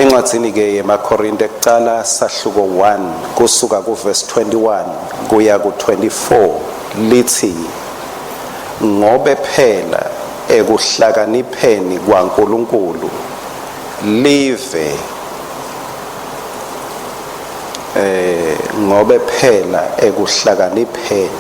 encwadzini ke yemaKorinte ekuqala sahluko 1 kusuka kuverse 21 kuya ku24 lithi ngobe phela ekuhlakanipheni kwaNkulunkulu live ngobe phela ekuhlakanipheni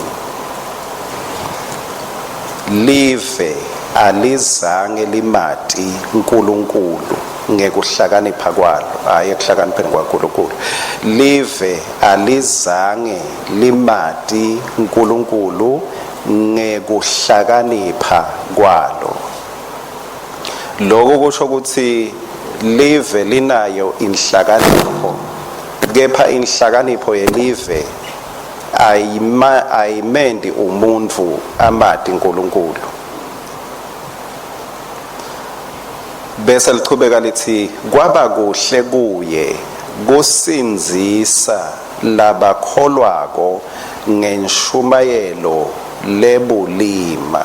live alizange limati uNkulunkulu ngekuhlakanipha kwalo hayi ekuhlakanipheni kwaNkulunkulu live alizange limati uNkulunkulu ngekuhlakanipha kwalo. Lokho kusho ukuthi live linayo inhlakanipho, kepha inhlakanipho yelive ayimendi umuntu amati uNkulunkulu. Bese lichubeka lithi kwaba kuhle kuye kusinzisa labakholwako ngentshumayelo lebulima,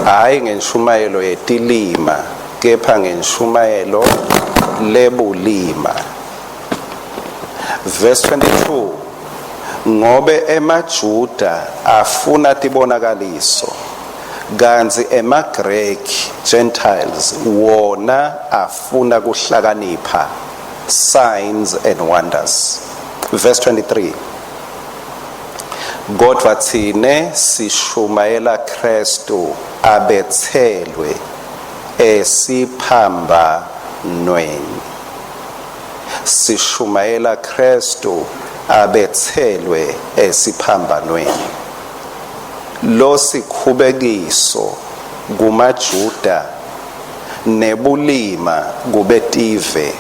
hayi ngentshumayelo yetilima kepha ngentshumayelo lebulima. Verse 22 ngobe emaJuda afuna tibonakaliso kanzi emaGreki Gentiles wona afuna kuhlakanipha signs and wonders. Verse 23 kodwa thine sishumayela Kristu abethelwe esiphambanweni, sishumayela Kristu abethelwe esiphambanweni. Lo sikhubekiso kumaJuda nebulima kubetive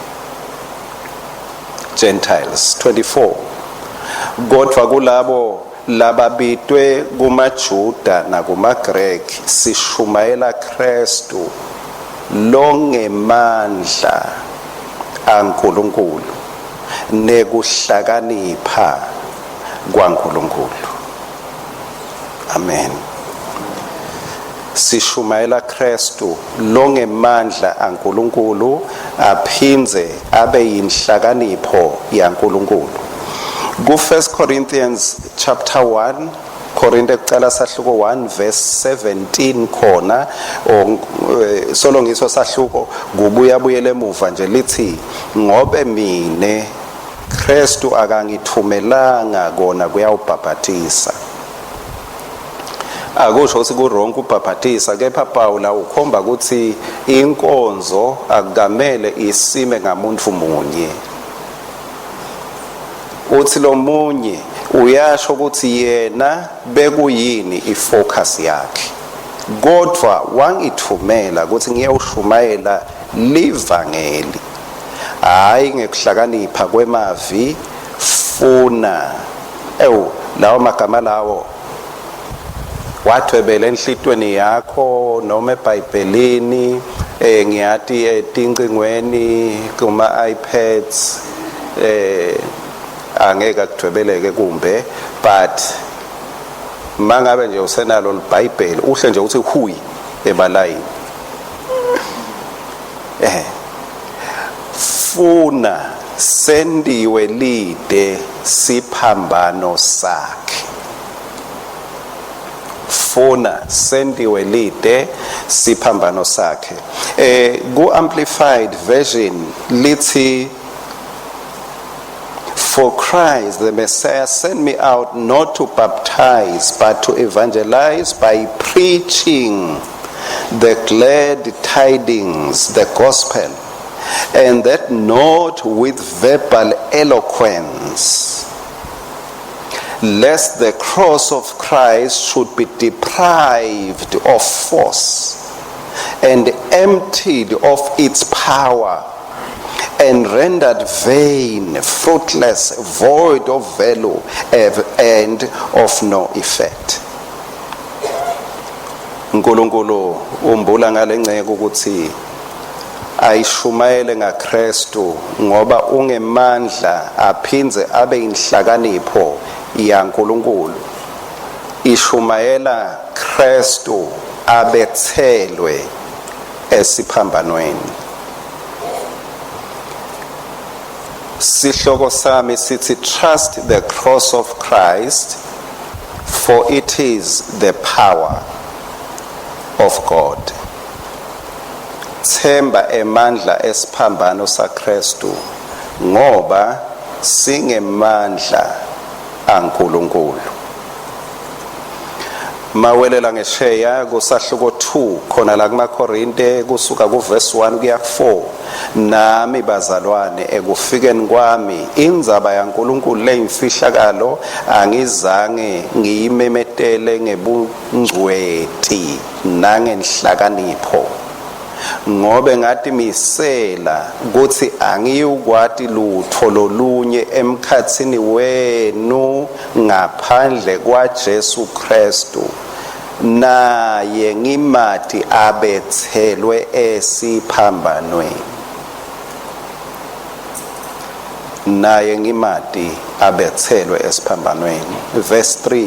Gentiles. 24 kodwa kulabo lababitwe kumaJuda nakumaGreki sishumayela Kristu longemandla aNkulunkulu nekuhlakanipha kwaNkulunkulu. Amen. Sishumayela Kristu longemandla aNkulunkulu aphinze abe yinhlakanipho yaNkulunkulu. Ku 1 Corinthians chapter 1 Korinte kuqala sahluko 1 verse 17 khona solongiso sahluko kubuyabuyele emuva nje lithi ngobe mine Kristu akangithumelanga kona kuyawubhaphathisa. Akusho ukuthi kuwrong ukubhaphathisa, kepha Paula ukhomba ukuthi inkonzo akukamele isime ngamuntu munye. Uthi lo munye uyasho ukuthi yena bekuyini ifocus yakhe, kodwa wangithumela ukuthi ngiyawushumayela livangeli, hayi ngekuhlakanipha kwemavi funa. Lawo magama lawo wathwebela enhlitweni yakho noma eBhayibhelini ngiyathi etingcingweni kuma iPads angeke akuthwebeleke kumbe, but mangabe nje usenalo iBhayibheli uhle nje uthi huyi ebalayini funa sendiwe lide siphambano sakhe, funa sendiwe lide siphambano sakhe. Ku amplified version lithi for Christ the Messiah sent me out not to baptize but to evangelize by preaching the glad tidings, the gospel, and that not with verbal eloquence, lest the cross of Christ should be deprived of force and emptied of its power and rendered vain, fruitless, void of value, and of no effect. uNkulunkulu umbula ngalenceke ukuthi ayishumayele ngaKristu ngoba ungemandla aphinze abe inhlakanipho yaNkulunkulu. Ishumayela Kristu abethelwe esiphambanweni. Sihloko sami sithi trust the cross of Christ, for it is the power of God. Themba emandla esiphambano saKristu ngoba singemandla aNkulunkulu. Mawelela ngesheya kusahluko 2 khona la kumaKorinte kusuka kuverse 1 kuya 4. Nami bazalwane ekufikeni kwami indzaba yaNkulunkulu leyimfihlakalo angizange ngiyimemetele ngebungcweti nangenhlakanipho, ngobe ngathi misela kuthi angiyukwati lutho lolunye emkhathini wenu ngaphandle kwaJesu Kristu, naye ngimati abethelwe esiphambanweni. Naye ngimati abethelwe esiphambanweni. Verse 3,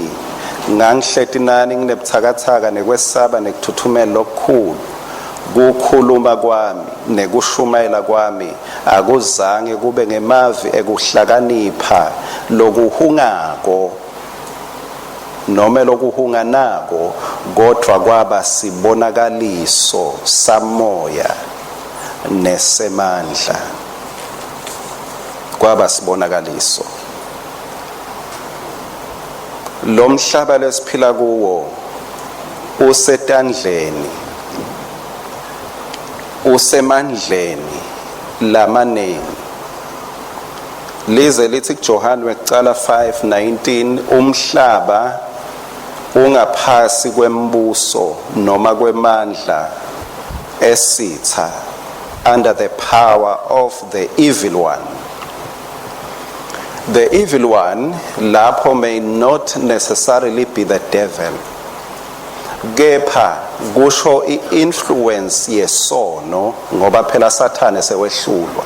ngangihlethi nani nginebuthakathaka nekwesaba nekuthuthumela lokukhulu, kukhuluma kwami nekushumayela kwami akuzange kube ngemavi ekuhlakanipha lokuhungako noma lokuhunganako, kodwa kwaba sibonakaliso samoya nesemandla. Kwaba sibonakaliso. Lo mhlaba lesiphila kuwo usetandleni, usemandleni lamaningi. Lize lithi kuJohane wekucala 5:19 umhlaba ungaphasi kwembuso noma kwemandla esitha, under the power of the evil one. The evil one lapho may not necessarily be the devil, kepha kusho i-influence yesono ngoba phela Sathane sewehlulwa.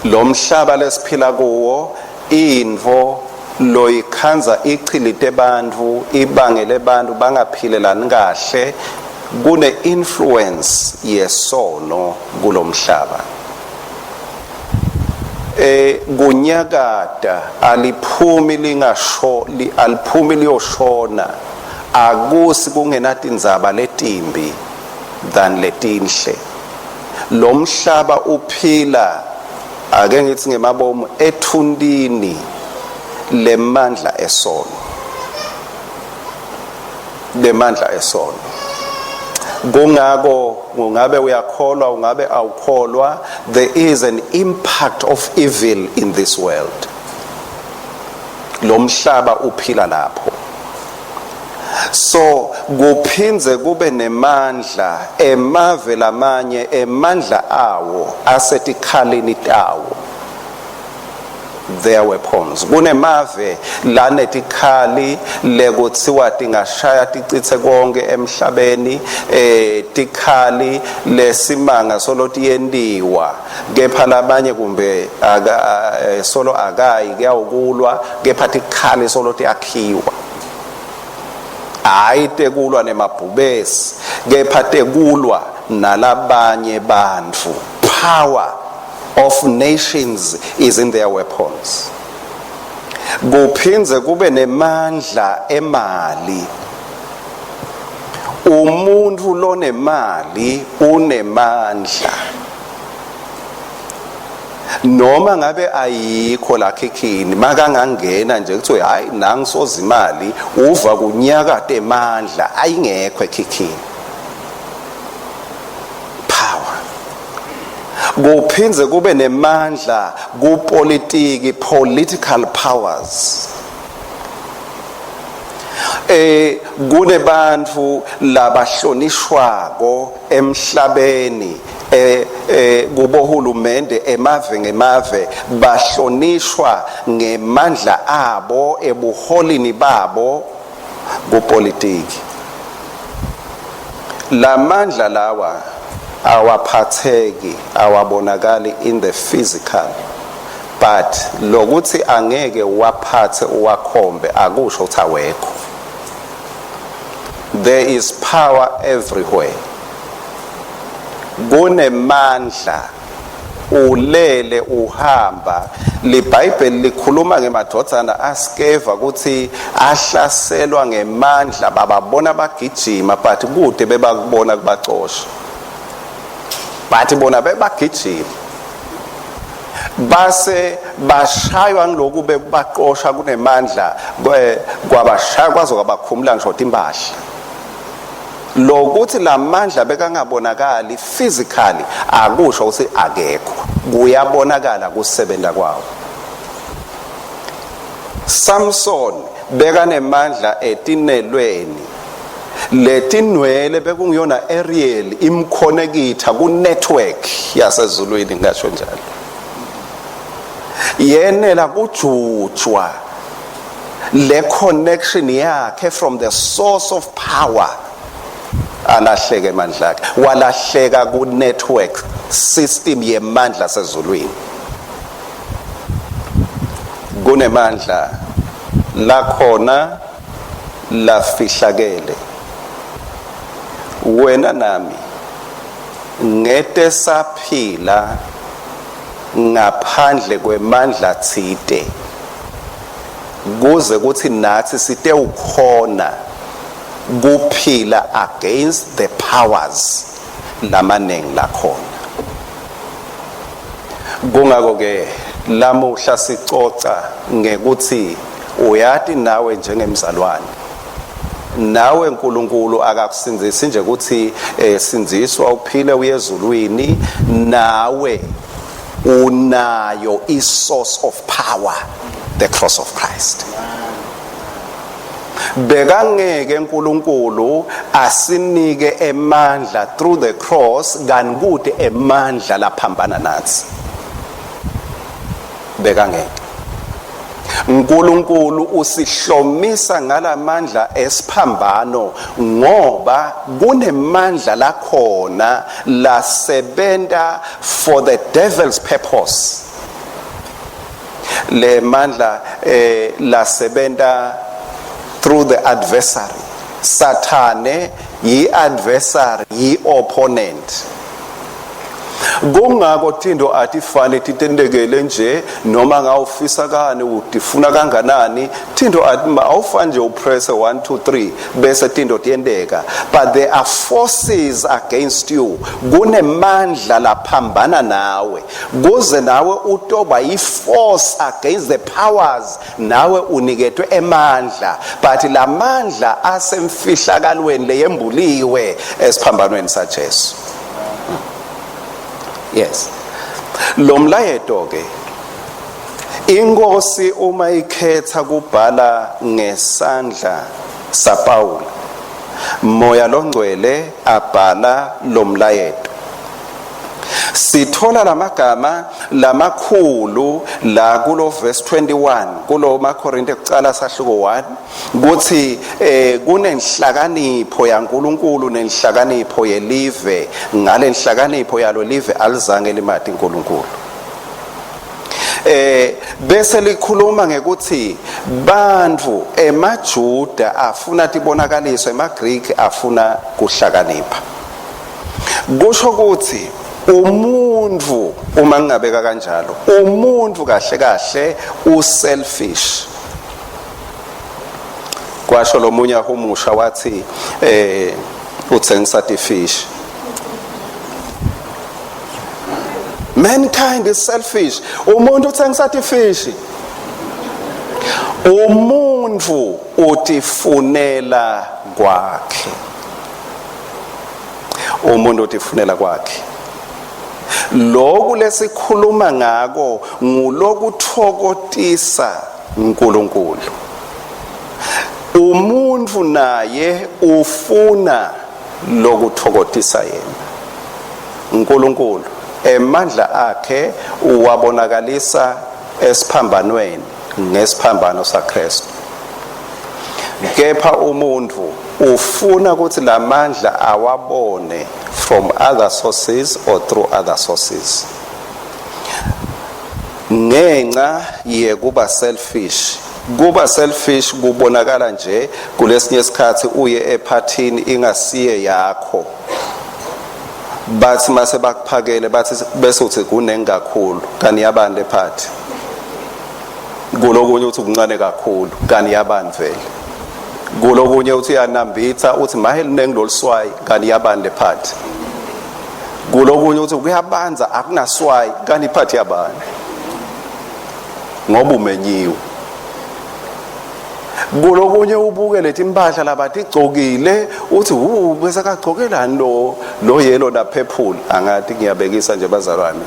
Lo mhlaba lesiphila kuwo indvo loyikhanza ichilite bantfu, ibangele abantu bangaphilelani kahle, kune influence yesono kulo mhlaba. Kunyakata aliphumi lingasho aliphumi liyoshona, akusi kungenatindzaba letimbi than letinhle. Lo mhlaba uphila ake ngithi ngemabomu ethundini lemandla esono. Lemandla esono. Kungako ungabe uyakholwa ungabe awukholwa, there is an impact of evil in this world. Lo mhlaba uphila lapho. So kuphinze kube nemandla emave lamanye, emandla awo asetikhaleni tawo, their weapons. Kunemave lanetikhali lekuthiwa tingashaya ticitse konke emhlabeni, tikhali lesimanga solo tiyendiwa, kepha labanye kumbe solo akayi kuyawukulwa, kepha tikhali solo tiakhiwa. Hayi tekulwa nemabhubesi, kepha tekulwa nalabanye bantfu. Power of nations is in their weapons. Kuphinze kube nemandla emali. Umuntu lonemali unemandla. Noma ngabe ayikho la khikhini, makangangena nje kuthi hayi nangisoza imali, uva kunyakata emandla ayingekho ekhikhini. Power. Kuphinze kube nemandla kupolitiki, political powers. Kune bantfu labahlonishwako emhlabeni, kubohulumende emave ngemave bahlonishwa ngemandla abo, ebuholini babo kupolitiki. La mandla lawa awaphatheki, awabonakali in the physical, but lokuthi angeke waphathe uwakhombe akusho ukuthi awekho. There is power everywhere. Kunemandla ulele uhamba. LiBhayibheli likhuluma ngemadodana askeva ukuthi ahlaselwa ngemandla, bababona bagijima but kude bebakubona kubacosha, bathi bona bebagijima base bashaywa ngiloku bekubaqosha kunemandla kwabashaya kwazo kwabakhumula ngisho impahla. Lokuthi lamandla bekangabonakali physically akusho ukuthi akekho, kuyabonakala kusebenza kwawo. Samson bekanemandla etinelweni, letinwele bekungiyona Ariel imconnecta ku network yasezulwini ngasho njalo. Yenela kujutshwa le connection yakhe from the source of power, alahleke mandla akhe, walahleka ku network system yemandla sezulwini. Kunemandla lakhona lafihlakele, wena nami ngete saphila ngaphandle kwemandla thite, kuze kuthi nathi site ukhona kuphila against the powers lamanengi lakhona. Kungako ke lamuhla sicoca ngekuthi uyati nawe njengemzalwane, nawe uNkulunkulu akakusinzisi nje ukuthi sinziswa uphile uyezulwini, nawe unayo isource of power, the cross of Christ. Bekangeke uNkulunkulu asinike emandla through the cross kanti emandla laphambana nathi. Bekangeke uNkulunkulu usihlomisa ngalamandla esiphambano ngoba kunemandla lakhona lasebenta for the devil's purpose. Le mandla lasebenta through the adversary. Sathane yi adversary, yi opponent. Kungako Thindo athi fane titendekele nje noma ngawufisa kani utifuna kanganani. Thindo athi awufane nje upress 1 2 3 bese Thindo tiyendeka. But there are forces against you. Kunemandla laphambana nawe, kuze nawe utoba iforce against the powers, nawe uniketwe emandla. But lamandla asemfihlakalweni leyembuliwe esiphambanweni saJesu. Yes. Lo mlayeto ke inkosi uma ikhetha kubhala ngesandla saPaul, moya longcwele abhala lo mlayeto. Sithola lamagama lamakhulu la kulo verse 21 kulo maKorinte kucala sahluko 1 kuthi kunenhlakanipho yaNkulunkulu nenhlakanipho yelive, ngale nhlakanipho yalo live alizange limati uNkulunkulu. Bese likhuluma ngekuthi bantu emaJuda afuna tibonakaliswe, emaGreek afuna kuhlakanipha. Kusho ukuthi umuntu uma ngingabeka kanjalo, umuntu kahle kahle uselfish. Kwasho lo munye umusha wathi uthengisathi fish. Mankind is selfish. Umuntu uthengisathi fish. Umuntu utifunela kwakhe. Umuntu utifunela kwakhe. Lokhu lesikhuluma ngako ngulokuthokotisa uNkulunkulu. Umuntu naye ufuna lokuthokotisa yena. uNkulunkulu emandla akhe uwabonakalisa esiphambanweni ngesiphambano saKristu. Kepha umuntu ufuna ukuthi lamandla awabone from other sources or through other sources. Ngenxa yekuba selfish. Kuba selfish kubonakala nje kulesinye isikhathi uye ephathini ingasiye yakho. bathi mase bakuphakele bathi bese uthi kunengi kakhulu kanti yabani lephathi kulokunye uthi kuncane kakhulu kanti yabani vele kulokunye uthi yanambitha uthi maheli nengi loliswayi kanti yabani lephathi kulokunye uthi kuyabanza akunaswayi kanti iphathi yabani ngoba umenyiwe kulokunye ubuke lethi impahla labathi igcokile uthi bese kagcokelani lo yellow na purple angathi ngiyabekisa nje bazalwane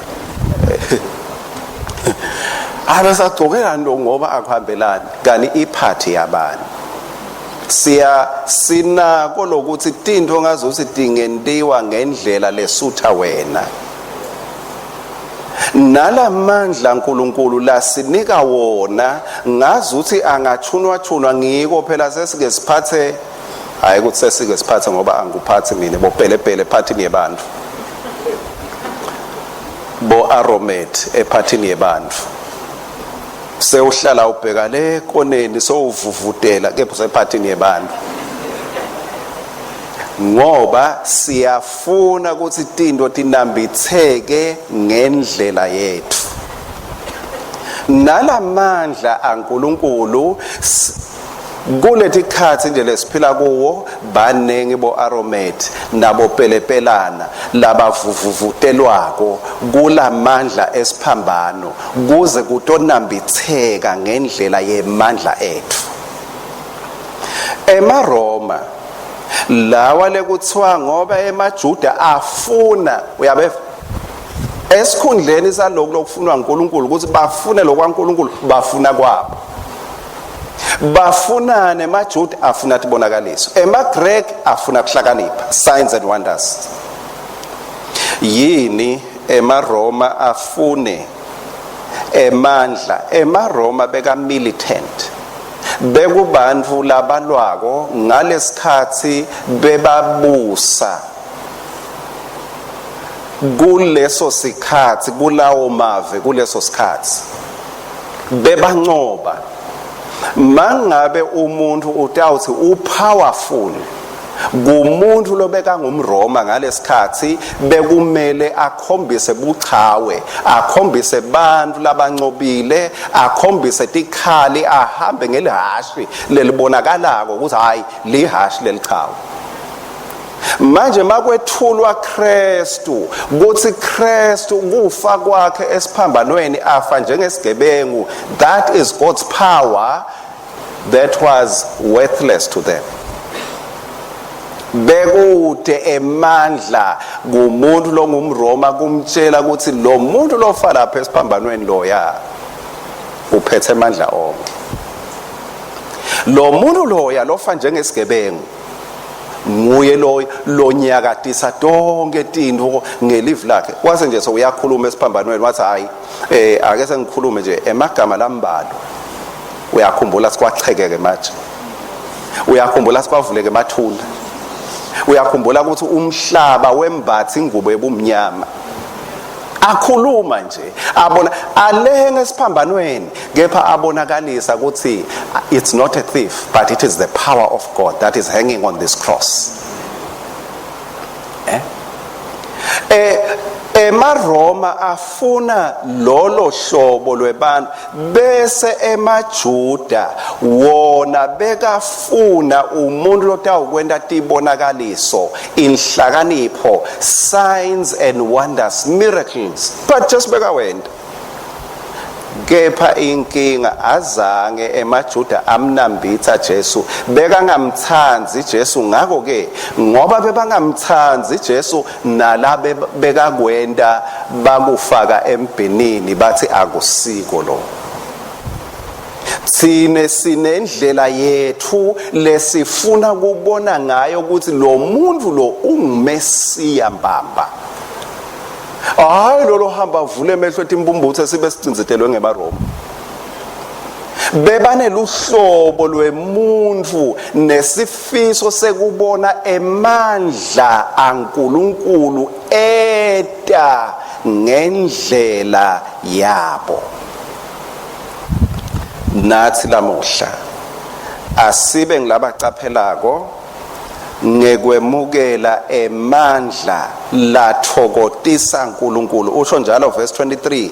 abasagcokelani lo ngoba akuhambelani kanti iphathi yabani sinako lokuthi tinto ongazuthi dingentiwa ngendlela lesutha wena nalamandla uNkulunkulu lasinika wona ngazuthi angachunwa ngiko phela sesike siphathe hayi ukuthi sesike siphathe ngoba anguphathi mina bopelepele ephathini yebantu bo aromat ephathini yebantu sewuhlala ubheka le koneni sowuvuvutela kepha sephathini yebantu ngoba siyafuna ukuthi tinto tinambitheke ngendlela yethu nalamandla aNkulunkulu kulethi khathi nje lesiphila kuwo banengi bo aromat nabo pelepelana labavuvutelwako kulamandla esiphambano kuze kutonambitheka ngendlela yemandla ethu eMaroma lawa lekuthiwa ngoba emaJuda afuna uyabe esikhundleni salokho lokufunwa uNkulunkulu ukuthi bafune lokwaNkulunkulu bafuna kwabo bafunane emaJuda afuna tibonakaliso emaGrek afuna kuhlakanipha signs and wonders yini eMaroma afune emandla eMaroma beka militant bekubantu labalwako ngalesikhathi bebabusa kuleso sikhathi kulawo mave kuleso sikhathi bebancoba mangabe umuntu utawuthi upowerful kumuntu lobeka ngumRoma ngalesikhathi bekumele akhombise buchawe akhombise bantu labancobile akhombise tikhali ahambe ngelihashi lelibonakalako ukuthi hayi lihashi lelichawe manje makwethulwa Kristu kuthi Kristu kufa kwakhe esiphambanweni afa njengesigebengu that is God's power that was worthless to them bekude emandla kumuntu lo ngumRoma kumtshela ukuthi lo muntu lofa lapha esiphambanweni loya uphethe amandla onke lo muntu loya lofa njengesigebengu nguye lo nyakatisa tonke tinto ngelive lakhe kwase nje so uyakhuluma esiphambanweni wathi hayi ake sengikhulume nje emagama lambalo uyakhumbula sikwachekeke manje uyakhumbula sikwavuleke mathunda uyakhumbula ukuthi umhlaba wembathi ingubo ebumnyama akhuluma nje abona alenge esiphambanweni kepha abonakalisa ukuthi it's not a thief but it is the power of God that is hanging on this cross eMaroma afuna lolo hlobo lwebantu bese emaJuda wona bekafuna umuntu lotawukwenda tibonakaliso inhlakanipho signs and wonders miracles but just bekawenda kepha inkinga azange emaJuda amnambitha Jesu bekangamthanzi Jesu ngako ke ngoba bebangamthanzi Jesu nalabe bekakwenda bakufaka embhenini bathi akusiko lo sinendlela yethu lesifuna kubona ngayo ukuthi lo muntu lo ungumesiya mbamba hayi lo hamba avule emehlo ethi imbumbutho sibe sicinzetelwe ngeMaroma bebane luhlobo lwemuntu nesifiso sekubona emandla aNkulunkulu eta ngendlela yabo nathi lamuhla asibe ngilabacaphelako ngekwemukela emandla lathokotisa uNkulunkulu. Usho njalo verse 23,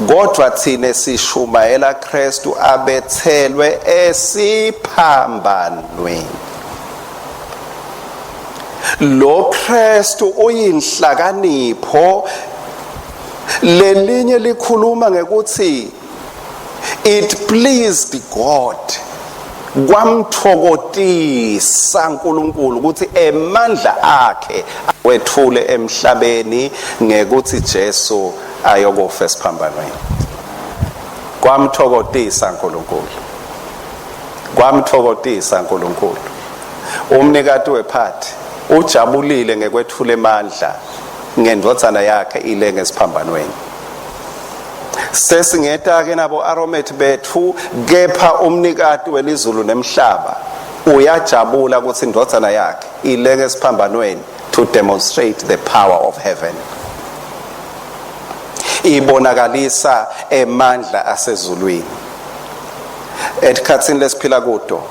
kodwa thina sishumayela Kristu abethelwe esiphambanweni. Lo Kristu uyinhlakanipho. Lelinye likhuluma ngekuthi it pleased God, kwamthokotisa uNkulunkulu ukuthi emandla akhe wethule emhlabeni ngekuthi Jesu ayokufa esiphambanweni. Kwamthokotisa uNkulunkulu, kwamthokotisa uNkulunkulu. Umnikati wephathi ujabulile ngekwethula emandla ngendvodzana yakhe ilenge esiphambanweni. Sesingeta-ke nabo aromet bethu, kepha umnikati welizulu nemhlaba uyajabula ukuthi indvodzana yakhe ilenge esiphambanweni to demonstrate the power of heaven. Ibonakalisa emandla asezulwini. Esikhatsini lesiphila kuto,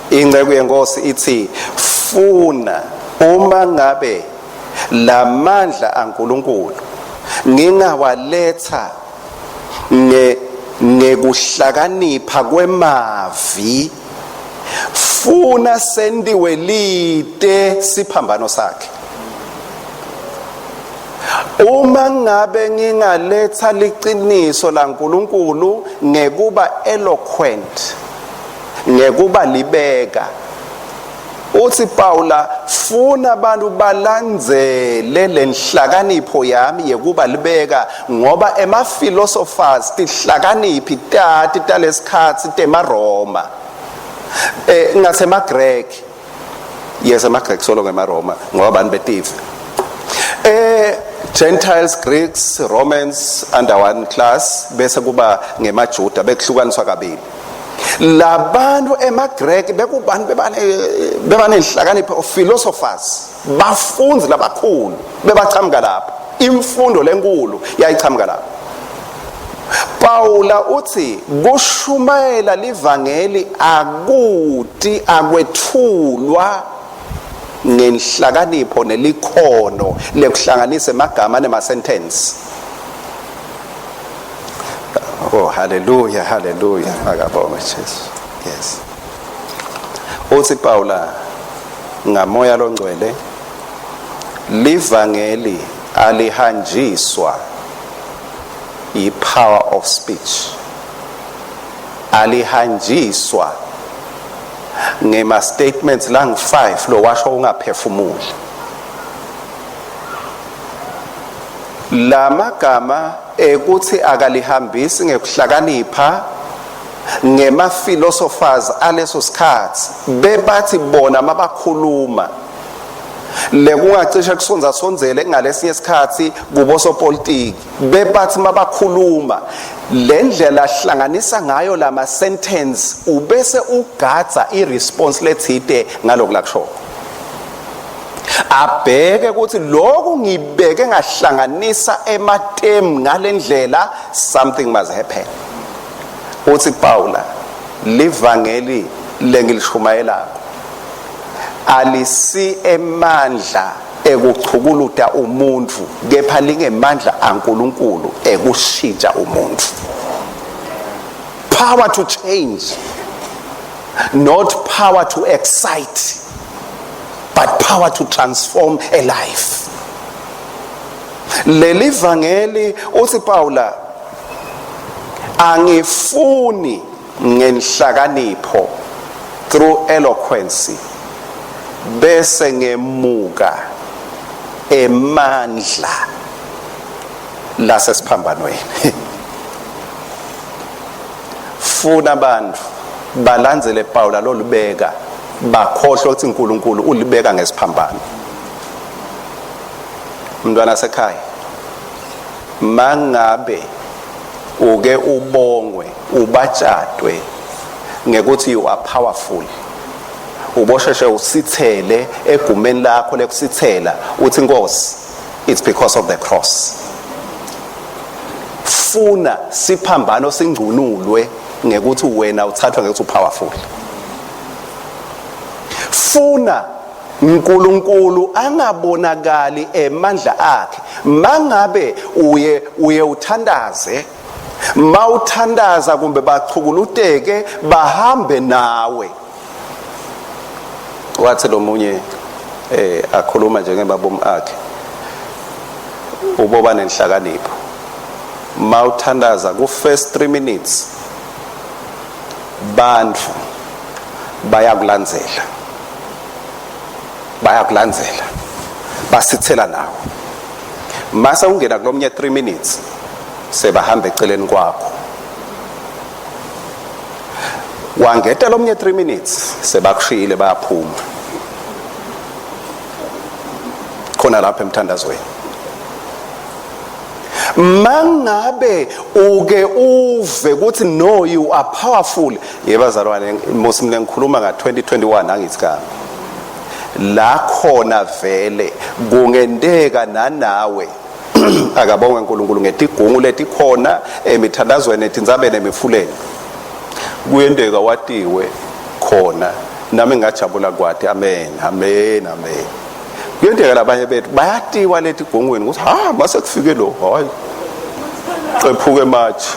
ingceku yenkosi ithi funa uma ngabe lamandla aNkulunkulu ngingawaletha ngekuhlakanipha kwemavi, funa sendiwe lite siphambano sakhe. Uma ngabe ngingaletha liqiniso laNkulunkulu ngekuba eloquent, ngekuba libeka, uthi Paula funa abantu balandzele lenhlakanipho yami yekuba libeka, ngoba ema-philosophers tihlakaniphi tati talesikhatsi temaRoma, ngathi emaGrek, yes emaGrek solo ngemaRoma ngoba bantu betifu, Gentiles, Greeks, Romans under one class, bese kuba ngemaJuda bekuhlukaniswa kabili. Labantu emaGrek bekubantu bebanenhlakanipho of philosophers, bafunzi labakhulu bebachamuka lapho, imfundo lenkulu yayichamuka lapho. Paula uthi kushumayela livangeli akuti akwethulwa ngenhlakanipho nelikhono lekuhlanganisa emagama nema-sentence. Oh, hallelujah, hallelujah. Akabonga Jesu. Yes. Uthi Paula ngamoya longcwele livangeli alihanjiswa i-power of speech, alihanjiswa ngema statements lang 5 lo washo ungaphefumuli. La magama ekuthi akalihambisi ngekuhlakanipha ngema philosophers aleso sikhathi bebathi bona mabakhuluma lekungacishe kusonza sonzele ngalesinye isikhathi kubosopolitiki, bebathi mabakhuluma lendlela hlanganisa ngayo lama sentence ubese ugadza iresponse lethite ngaloku lakusho. Abheke ukuthi lokhu ngibeke ngahlanganisa ematem ngalendlela, something must happen. Uthi Paula livangeli lengilishumayelako alisi emandla ekuchukuluta umuntu, kepha lingemandla aNkulunkulu ekushintsha umuntu. Power to change, not power to excite, but power to transform a life. Leli vangeli uthi Paula angifuni ngenhlakanipho through eloquence, bese ngemuka emandla lasesiphambanweni. Funa abantu balandzele Paula lolibeka, bakhohlwa ukuthi uNkulunkulu ulibeka ngesiphambano. Mntwana sekhaya, mangabe uke ubongwe ubatshadwe ngekuthi you are powerful, ubosheshe usithele egumeni lakho lekusithela uthi Nkosi, it's because of the cross. Funa siphambano singcunulwe ngekuthi wena uthathwa ngekuthi powerful. Funa uNkulunkulu angabonakali emandla akhe mangabe uye uthandaze, mawuthandaza kumbe bachukuluteke bahambe nawe. Wathi lo munye akhuluma njengemabomu akhe, uboba nenhlakanipho. Mawuthandaza ku first 3 minutes bantu bayakulandzela basithela nawe. Mase ungena kulomnye 3 minutes sebahamba eceleni kwakho. Wangeta lomnye 3 minutes sebakushiyile bayaphuma khona lapha emthandazweni. Mangabe uke uve ukuthi no, you are powerful. Yebazalwane, Muslim lengikhuluma nga 2021 angithi kami. La khona vele kungendeka nanawe akabonge uNkulunkulu ngetigungu letikhona emithandazweni etinzabeni emifuleni. Kuyendeka watiwe khona nami ngajabula kwathi. Amen, amen, amen. Kuyendeka labanye bethu bayatiwa letigungweni ukuthi mase kufike lo, hayi qephuke mathe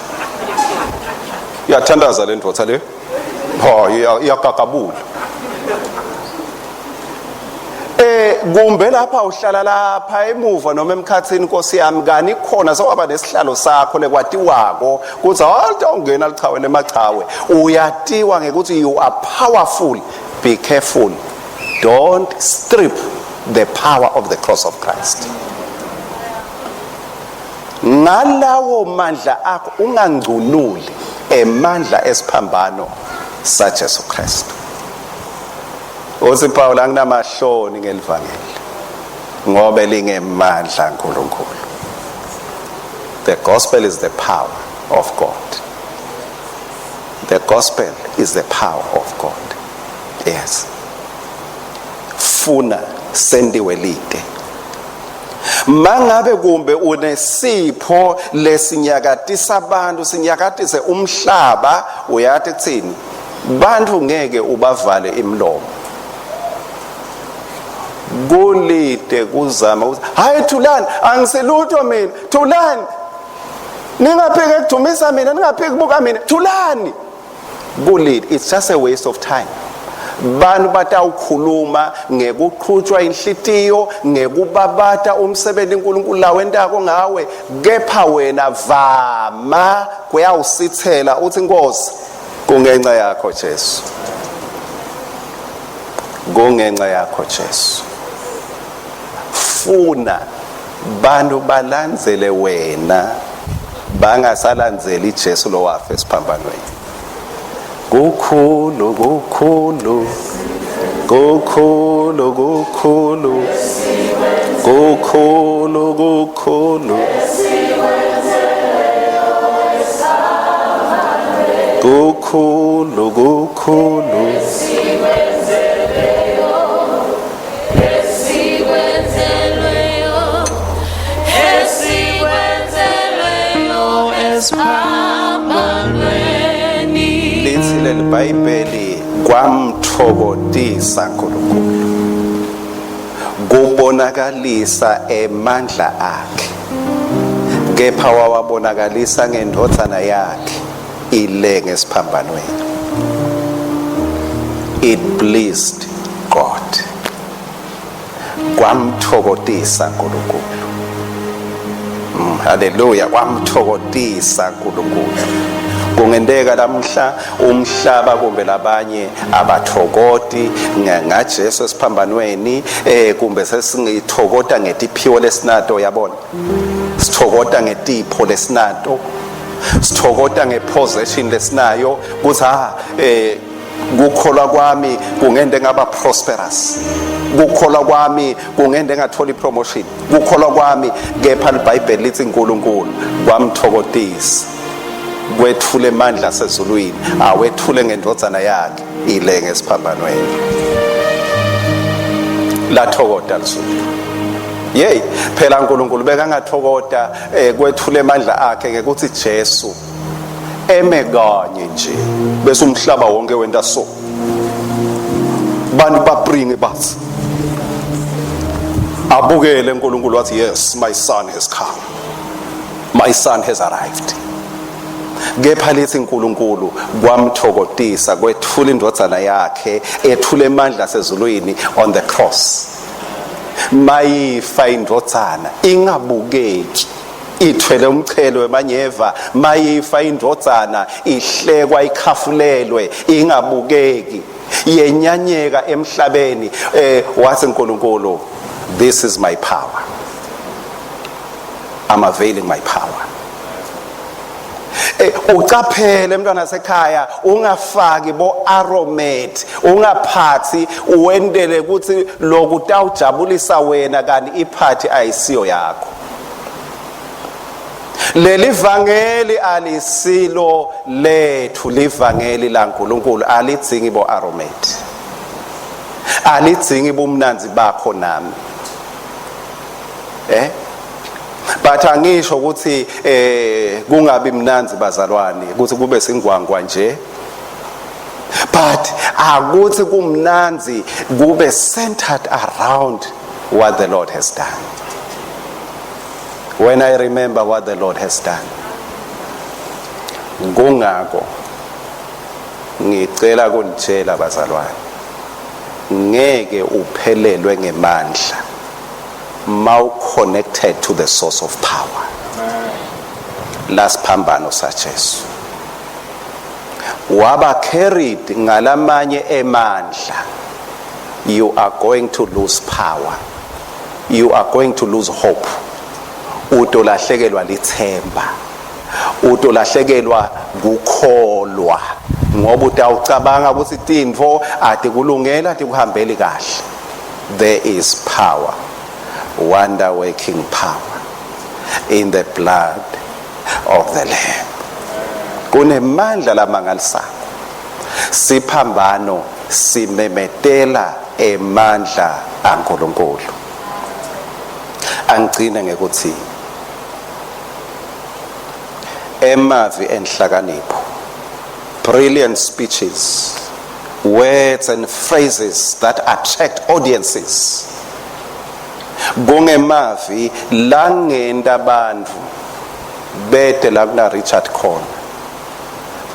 yathandaza le ndvodza le, iyakakabula. Kumbe lapha uhlala lapha emuva noma emkhathini Nkosi yami kani khona sewaba nesihlalo sakho lekwatiwako kuthi ungena lichawe lemachawe. Uyatiwa ngekuthi you are powerful. Be careful, don't strip the power of the cross of Christ. Ngalawo mandla akho ungangcunuli emandla esiphambano saJesu Kristu. Uthi Paul anginamahloni ngelivangeli ngoba lingemandla kaNkulunkulu. The gospel is the power of God. The gospel is the power of God. Yes. Funa sendiwe lide. Mangabe kumbe unesipho lesinyakatisa abantu, sinyakatise umhlaba, uyathi kuthini? Bantu ngeke ubavale imlomo. Kulide kuzama ukuthi hayi Thulani angiselutho mina, Thulani ningaphike kudumisa mina, ningaphike kubuka mina, Thulani. Kulide, it's just a waste of time. Bantu batawukhuluma ngekuqhutshwa inhlitiyo, ngekubabata umsebenzi uNkulunkulu lawentako ngawe, kepha wena vama kuyawusithela uthi Nkosi kungenxa yakho Jesu, kungenxa yakho Jesu. Funa bantu balandzele wena bangasalandzeli Jesu lo wafa esiphambanweni. Kukhulu kukhulu kukhulu kukhulu kukhulu kukhulu kukhulu kukhulu litsile libhayibheli kwamthokozisa uNkulunkulu kubonakalisa emandla akhe, kepha wawabonakalisa ngendodzana yakhe ile ngesiphambanweni. It pleased God. Kwamthokozisa uNkulunkulu. Hallelujah, kwamthokozisa uNkulunkulu. Kungendeka lamhla umhlaba kumbe labanye abathokoti ngaJesu esiphambanweni, kumbe sesingithokota ngetiphiwo lesinato, yabona, sithokota ngetipho lesinato, sithokota ngepossession lesinayo, kuthi kukholwa kwami kungende ngaba prosperous, kukholwa kwami kungende ngatholi promotion, kukholwa kwami. Kepha iBhayibheli lithi uNkulunkulu kwamthokozisa kwethule amandla asezulwini, awethule ngendodzana yakhe ile ngesiphambanweni. Lathokota lisuku. Yey, phela uNkulunkulu bekangathokota kwethule amandla akhe ngekuthi Jesu eme kanye nje bese umhlaba wonke wenta so. Bantu babringe bathi abukele uNkulunkulu wathi yes, my son has come, my son has arrived. Kepha lithi uNkulunkulu kwamthokozisa kwethula indodana yakhe ethule amandla asezulwini on the cross. Mayifa indodana ingabukeki ithwele umchelo wemanyeva, mayifa indodana ihlekwa ikhafulelwe ingabukeki yenyanyeka emhlabeni. Wathi uNkulunkulu, this is my power, I'm availing my power. Ucaphele mntwana sekhaya, ungafaki bo aromate, ungaphathi uwendele ukuthi lokutawujabulisa wena kanti iphathi ayisiyo yakho. Leli vangeli alisilo lethu, livangeli laNkulunkulu alidzingi bo aromate, alidzingi bomnanzi bakho nami. But angisho ukuthi kungabi mnanzi bazalwane ukuthi kube singwangwa nje, but akuthi kumnanzi kube centered around what the Lord has done. When I remember what the Lord has done, kungako ngicela kunitshela bazalwane, ngeke uphelelwe ngemandla mau connected to the source of power. Lasiphambano saJesu waba carried ngalamanye emandla, you are going to lose power, you are going to lose hope. Utolahlekelwa lithemba, utolahlekelwa kukholwa, ngoba utawucabanga ukuthi tintfo ade kulungela ade kuhambeli kahle. There is power, wonder working power in the blood of the Lamb. Kunemandla lamangalisako. Siphambano simemetela emandla aNkulunkulu. Angigcine ngekuthi emavi enhlakanipho, brilliant speeches, words and phrases that attract audiences, kungemavi langenda bandvu bete la kuna Richard khona.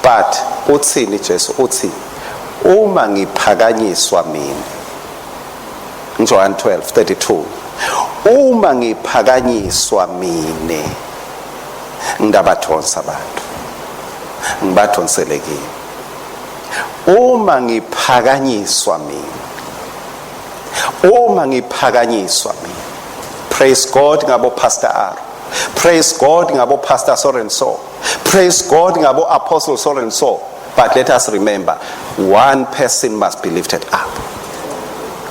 But uthini Jesu? Uthi uma ngiphakanyiswa mina, John 12:32, uma ngiphakanyiswa mine ngidabathonsa abantu, ngibathonselekile. Uma ngiphakanyiswa mina, uma ngiphakanyiswa mina, praise God ngabo Pastor R, praise God ngabo Pastor so and so, praise God ngabo Apostle so and so. But let us remember, one person must be lifted up.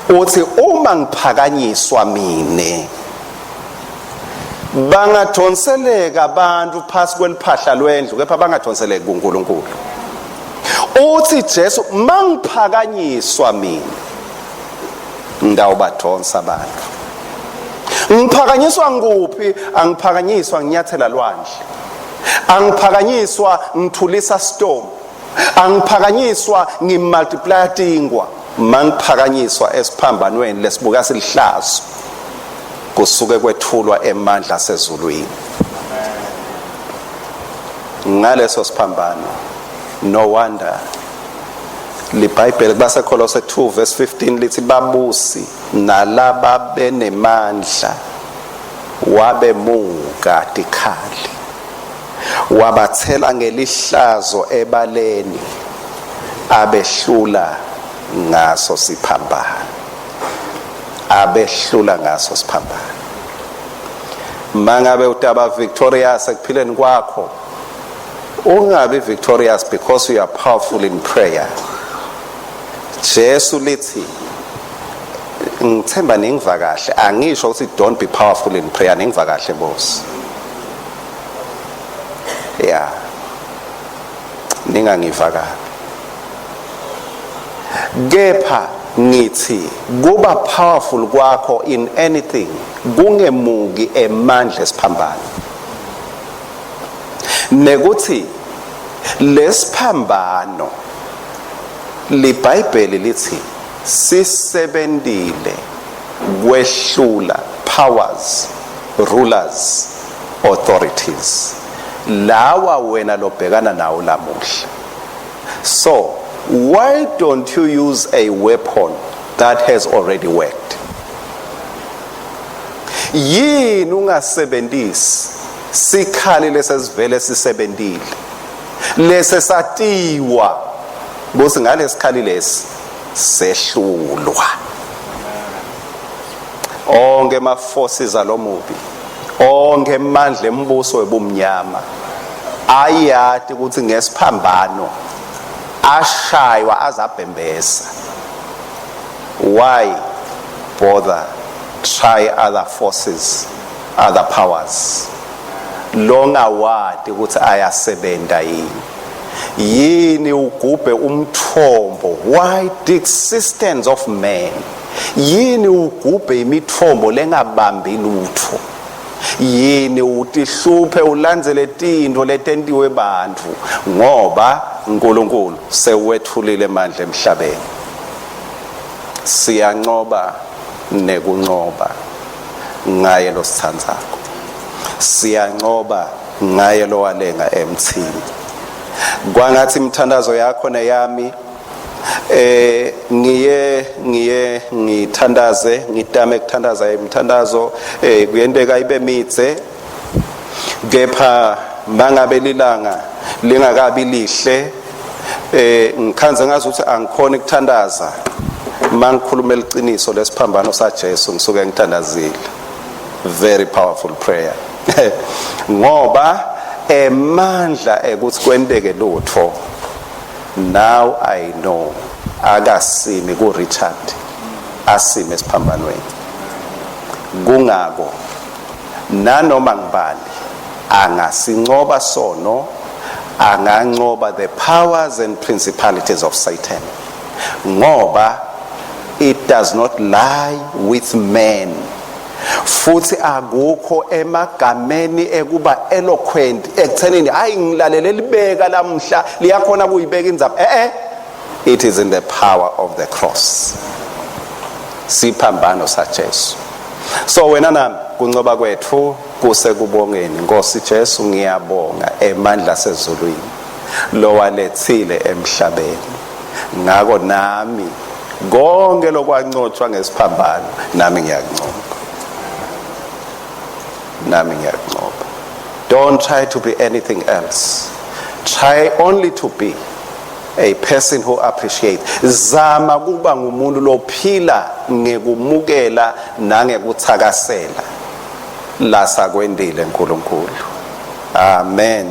Uthi uma ngiphakanyiswa mine, bangathonseleka abantu phasi kweliphahla lwendlu, kepha bangathonseleki kuNkulunkulu. Uthi Jesu mangiphakanyiswa mina, ngidawubathonsa abantu. Ngiphakanyiswa nguphi? Angiphakanyiswa nginyathela lwandle, angiphakanyiswa ngithulisa storm, angiphakanyiswa ngimultiply tingwa. Mangiphakanyiswa esiphambanweni lesibuka silihlazo, kusuke kwethulwa emandla asezulwini. Ngaleso siphambano, no wonder liBhayibheli baseKolose 2:15 lithi babusi nalaba benemandla wabemuka tikhali, wabathela ngelihlazo ebaleni, abehlula ngaso siphambano, abehlula ngaso siphambano. Mangabe utaba victorious ekuphileni kwakho, ungabe victorious because you are powerful in prayer. Jesu lithi ngithemba ningiva kahle, angisho ukuthi don't be powerful in prayer, ningiva kahle boss. Yeah, ningangiva kahle. Kepha ngithi kuba powerful kwakho in anything kungemuki emandla esiphambano, nekuthi lesiphambano liBhayibheli lithi sisebentile kwehlula powers, rulers, authorities. Lawa wena lobhekana nawo lamuhla. So, why don't you use a weapon that has already worked? Yini ungasebenzisi sikhali lesesivele sisebentile lesesatiwa bose ngalesikhali lesi sehlulwa. Onke ma forces alomubi, onke amandla embuso webumnyama ayati ukuthi ngesiphambano ashaywa azabhembesa. Why bother try other forces, other powers? Longa wati ukuthi ayasebenta yini ugubhe umthombo. Why the existence of man? Yini ugubhe imithombo lengabambi lutho? Yini utihluphe ulandzele tinto letentiwe bantfu ngoba uNkulunkulu sewethulile amandla emhlabeni? Siyanqoba nekunqoba ngaye losithandzako. Siyanqoba ngaye lowalenga emthini. Kwangathi imthandazo yakho neyami ngiye ngithandaze, ngitame kuthandaza imthandazo kuyenteka ibe midze, kepha mangabe lilanga lingakabi lihle ngikhanze ngazi ukuthi angikhona ukuthandaza mangikhuluma eliqiniso lesiphambano saJesu ngisuke ngithandazile. Very powerful prayer. Ngoba emandla ekuthi kwenteke lutho. Now I know akasimi ku Richard, asime esiphambanweni. Kungako nanoma ngibani angasinqoba sono, anganqoba the powers and principalities of Satan. Ngoba it does not lie with men. Futhi akukho emagameni ekuba eloquent ekuthenini hayi ngilalele libeka lamhla liyakhona kuyibeka indzaba. It is in the power of the cross. Siphambano saJesu. So wena nami kuncoba kwethu kuse kubongeni Nkosi Jesu, ngiyabonga emandla sezulwini lowalethile emhlabeni. Ngako nami konke lokwancotshwa ngesiphambano nami ngiyakuncoba. Don't try to be anything else. Try only to be a person who appreciates. Zama kuba ngumuntu lophila ngekumukela nangekuthakasela lasakwendile uNkulunkulu. Amen.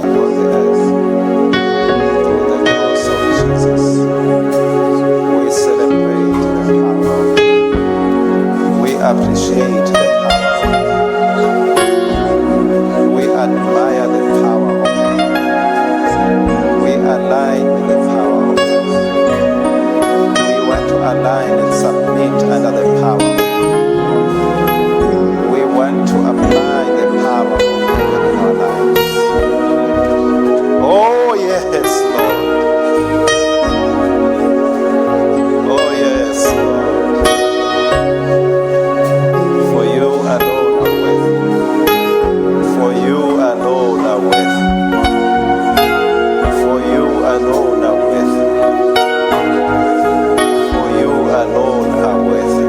We celebrate the power. We appreciate the power. Admire the power of God. We align with the power of God. We want to align and submit under the power. We want to apply the power of God in our lives. Oh yes, Lord. Oh yes, Lord. For you alone are worthy. For you alone are worthy. For you alone are worthy. For you alone are worthy.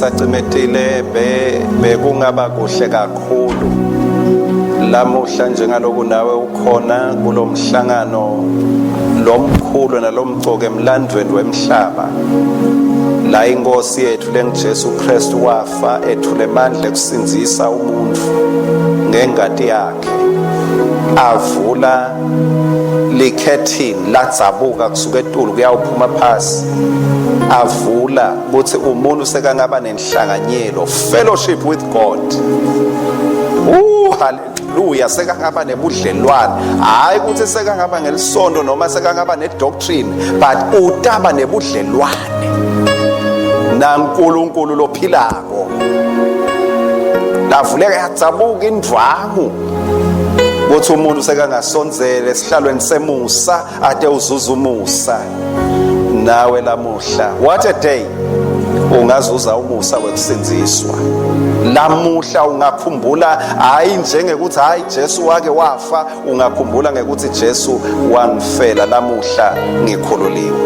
ngisacimetile bekungaba kuhle kakhulu lamuhla njengaloku nawe ukhona kulomhlangano lomkhulu nalomgcoke emlandweni wemhlaba la inkosi yethu lengiJesu Kristu wafa ethule amandla ekusinzisa umuntu ngengadi yakhe avula likhethini ladzabuka kusuka etulu kuyawuphuma phasi avula ukuthi umuntu sekangaba nenhlanganyelo fellowship with God. Hallelujah, sekangaba nebudlelwane hayi ukuthi sekangaba ngelisondo noma sekangaba nedoctrine but utaba nebudlelwane naNkulunkulu lophilako. Lavuleka yadzabuka indwangu ukuthi umuntu sekangasondzele esihlalweni semusa ade uzuza umusa. Nawe lamuhla what a day ungazuza umusa wekusinziswa. Lamuhla ungakhumbula hayi njengekuthi hayi Jesu wake wafa, ungakhumbula ngekuthi Jesu wangifela lamuhla ngikhululiwe.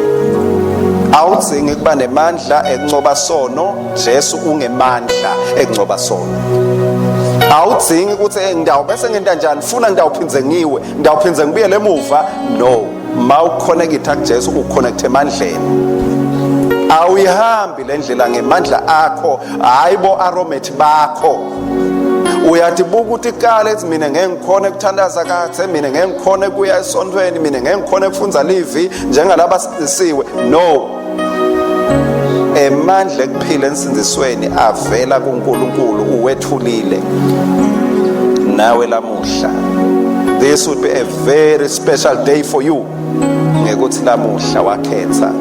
Awudzingi kuba nemandla ekuncoba sono, Jesu ungemandla ekuncoba sono. Awudzingi ukuthi ngidawubese ngenta njani funa ngidawuphinze ngiwe ngidawuphinze ngibuyele emuva. No, mawuconnecta kuJesu uconnect emandleni. Awuyihambi lendlela ngemandla akho hayi bo aromate bakho. Uyathi buka ukuthi kale ethi mina ngeke ngikhona ukuthandaza kathe, mina ngeke ngikhona kuya esontweni, mina ngeke ngikhona ukufunza livi njengalaba sindisiwe. No, emandla ekuphila ensinzisweni avela kuNkulunkulu uwethulile. Nawe lamuhla this would be a very special day for you ngekuthi lamuhla wakhetha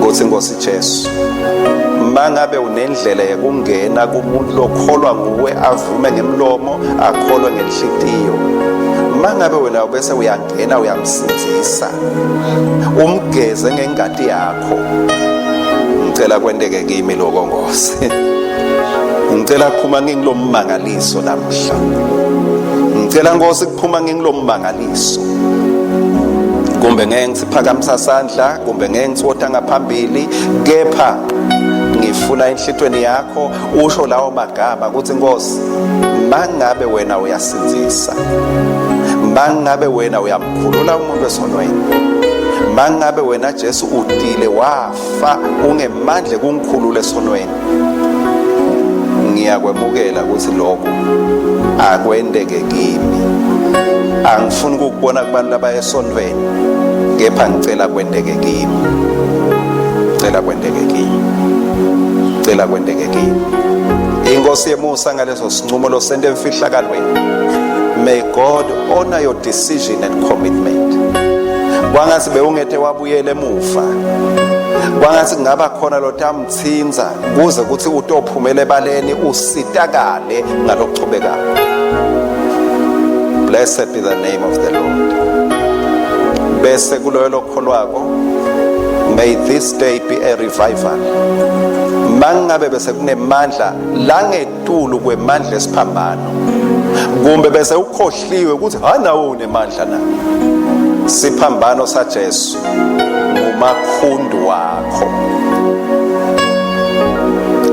ukuthi Nkosi Jesu mangabe unendlela yokungena kumuntu lokholwa nguwe avume ngemlomo akholwe ngenhlitiyo. Mangabe wena bese uyangena uyamsinzisa umgeze ngengadi yakho. Ngicela kwendeke kimi lokho Nkosi. Ngicela kuphuma ngingilomangaliso namhla. Ngicela Nkosi kuphuma ngingilomangaliso. Kumbe ngeke ngiphakamisa sandla, kumbe ngeke ngitsotha ngaphambili, kepha ngifuna enhlitweni yakho usho lawo magama ukuthi Nkosi mangabe wena uyasinzisa, mangabe wena uyamkhulula umuntu esonweni, mangabe wena Jesu udile wafa ungemandla kungikhulula esonweni, ngiyakwemukela ukuthi lokho akwendeke kimi. Angifuni ukubona kubantu labayesondweni, kepha ngicela kwendeke kimi. Ngicela kwendeke kimi. Ngicela kwendeke kimi. Inkosi yemusa ngaleso sinqumo losente emfihlakalweni. May God honor your decision and commitment. Kwangathi bewungethe wabuyela emuva. Kwangathi kungaba khona lotamthinza kuze kuthi utophumele ebaleni usitakale ngalokuchubekayo. Blessed be the name of the Lord. Bese kuloyo lokholwako, may this day be a revival. Mangabe bese kunemandla langetulu kwemandla esiphambano. Kumbe bese ukhohliwe ukuthi hanawo unemandla na. Siphambano sa Jesu ngumakhundu wakho.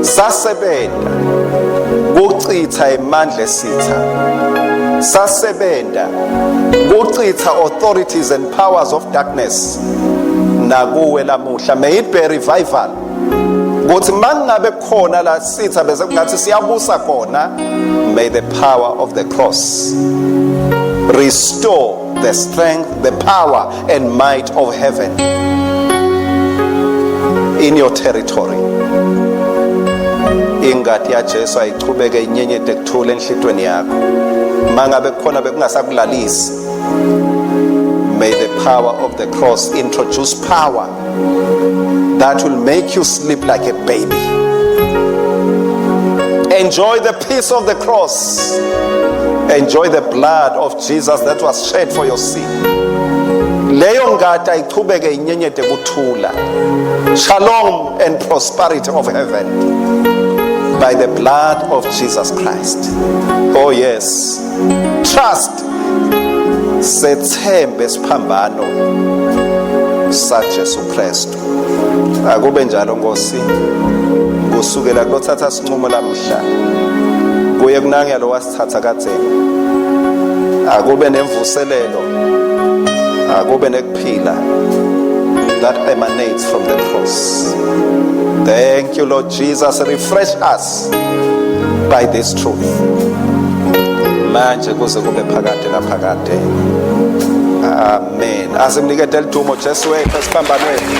Sasebenda kuchitha emandla esitha. Sasebenda kuchitha authorities and powers of darkness nakuwe lamuhla. May it be a revival. Kuthi mangabe khona la sitha bese kungathi siyabusa khona. May the power of the cross restore the strength, the power and might of heaven in your territory. Ingati ya Jesu ayichubeke inyenyete kuthula enhlitweni yakho. Mangabe khona bekungasakulalisi. May the power of the cross introduce power that will make you sleep like a baby. Enjoy the peace of the cross. Enjoy the blood of Jesus that was shed for your sin. Leyo ngati ayichubeke inyenyete kuthula. Shalom and prosperity of heaven by the blood of Jesus Christ. Oh yes, trust sethembe siphambano sa Jesu Kristu. Akube njalo Nkosi. kusukela kulothatha sinqumo lamhla kuye kunange lo wasithatha kadzeni, akube nemvuselelo, akube nekuphila that emanates from the cross. Thank you, Lord Jesus. Refresh us by this truth. Manje kuze kube phakade naphakade. Amen. Asimnikele idumo Jesu wethu esiphambanweni.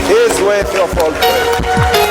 He is worthy of all praise.